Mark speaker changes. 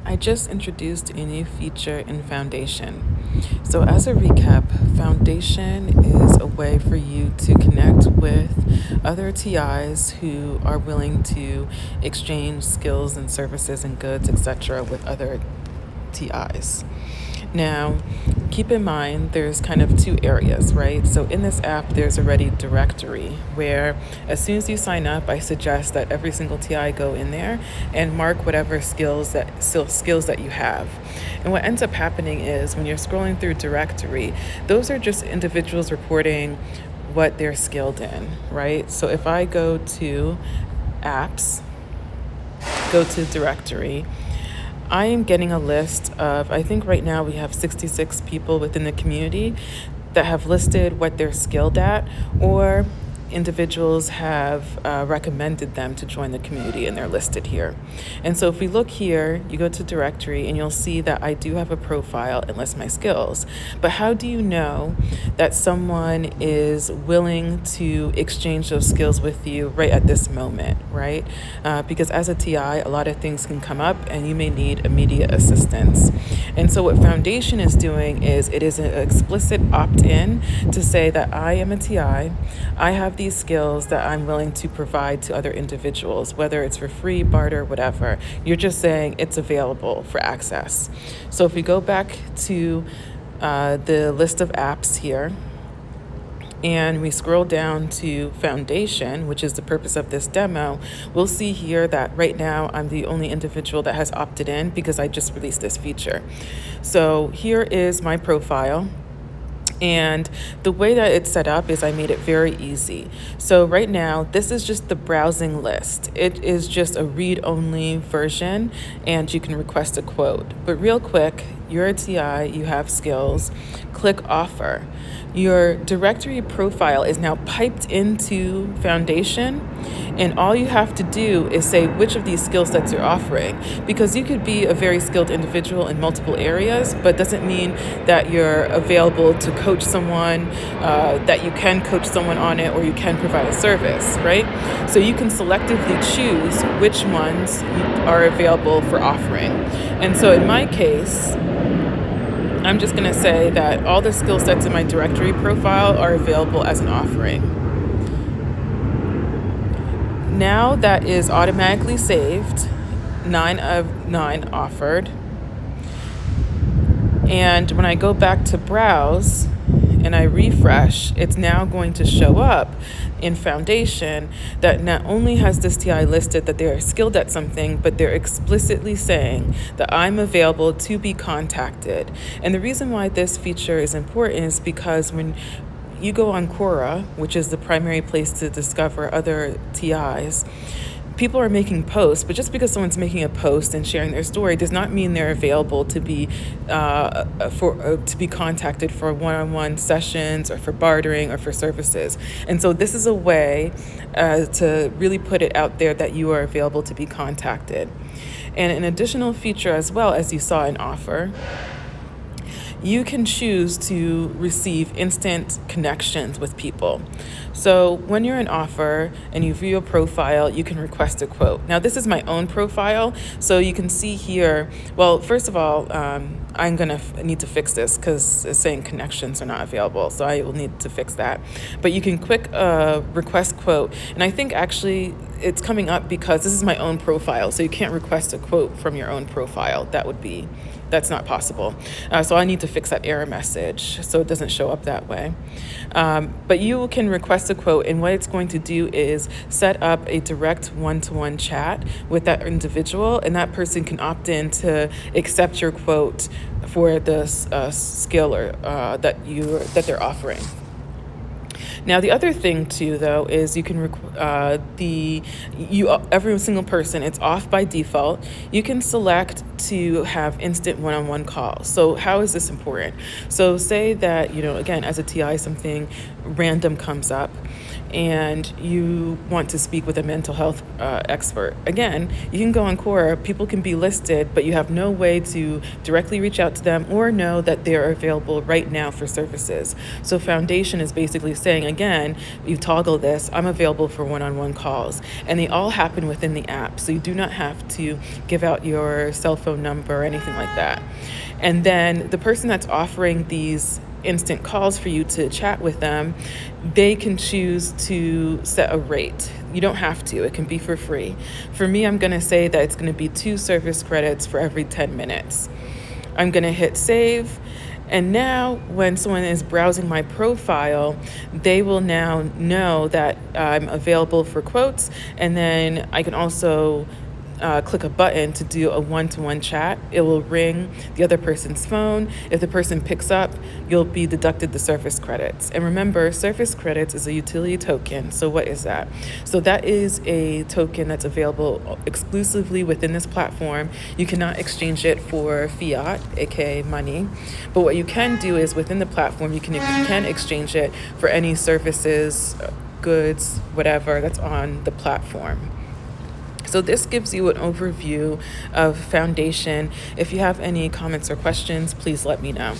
Speaker 1: I just introduced a new feature in Foundation. So, as a recap, Foundation is a way for you to connect with other TIs who are willing to exchange skills and services and goods, etc., with other TIs. Now, keep in mind there's kind of two areas, right? So in this app, there's already directory where as soon as you sign up, I suggest that every single TI go in there and mark whatever skills that you have. And what ends up happening is when you're scrolling through directory, those are just individuals reporting what they're skilled in, right? So if I go to apps, go to directory, I am getting a list of, I think right now we have 66 people within the community that have listed what they're skilled at, or individuals have recommended them to join the community and they're listed here. And so if we look here, you go to directory and you'll see that I do have a profile and list my skills. But how do you know that someone is willing to exchange those skills with you right at this moment, right? Because as a TI, a lot of things can come up and you may need immediate assistance. And so what Foundation is doing is it is an explicit opt-in to say that I am a TI, I have these skills that I'm willing to provide to other individuals, whether it's for free, barter, whatever. You're just saying it's available for access. So if we go back to the list of apps here, and we scroll down to Foundation, which is the purpose of this demo, we'll see here that right now I'm the only individual that has opted in because I just released this feature. So here is my profile. And the way that it's set up is I made it very easy. So right now, this is just the browsing list. It is just a read-only version, and you can request a quote. But real quick, you're a TI, you have skills, click offer. Your directory profile is now piped into Foundation, and all you have to do is say which of these skill sets you're offering, because you could be a very skilled individual in multiple areas, but doesn't mean that you're available to coach someone, that you can coach someone on it, or you can provide a service, right? So you can selectively choose which ones are available for offering. And so in my case, I'm just going to say that all the skill sets in my directory profile are available as an offering. Now that is automatically saved, 9 of 9 offered. And when I go back to browse and I refresh, it's now going to show up in Foundation that not only has this TI listed that they're skilled at something, but they're explicitly saying that I'm available to be contacted. And the reason why this feature is important is because when you go on Quora, which is the primary place to discover other TIs, people are making posts, but just because someone's making a post and sharing their story does not mean they're available to be contacted for one-on-one sessions or for bartering or for services. And so this is a way to really put it out there that you are available to be contacted. And an additional feature as well, as you saw in offer, you can choose to receive instant connections with people. So when you're in offer and you view a profile, you can request a quote. Now, this is my own profile, so you can see here, well, first of all, I'm gonna need to fix this because it's saying connections are not available, so I will need to fix that. But you can click request quote, and I think actually it's coming up because this is my own profile, so you can't request a quote from your own profile. That's not possible. So I need to fix that error message so it doesn't show up that way. But you can request a quote, and what it's going to do is set up a direct one-to-one chat with that individual, and that person can opt in to accept your quote for the skill that they're offering. Now, the other thing too, though, is you can every single person, it's off by default. You can select to have instant one-on-one calls. So how is this important? So say that, again, as a TI, something random comes up. and you want to speak with a mental health expert. Again, you can go on Quora, people can be listed, but you have no way to directly reach out to them or know that they're available right now for services. So Foundation is basically saying, again, you toggle this, I'm available for one-on-one calls. And they all happen within the app, so you do not have to give out your cell phone number or anything like that. And then the person that's offering these instant calls for you to chat with them, they can choose to set a rate. You don't have to, it can be for free. For me, I'm gonna say that it's gonna be 2 service credits for every 10 minutes. I'm gonna hit save. And now when someone is browsing my profile, they will now know that I'm available for quotes. And then I can also click a button to do a one-to-one chat. It will ring the other person's phone. If the person picks up, you'll be deducted the service credits. And remember, service credits is a utility token. So what is that? So that is a token that's available exclusively within this platform. You cannot exchange it for fiat, aka money. But what you can do is within the platform, you can exchange it for any services, goods, whatever that's on the platform. So this gives you an overview of Foundation. If you have any comments or questions, please let me know.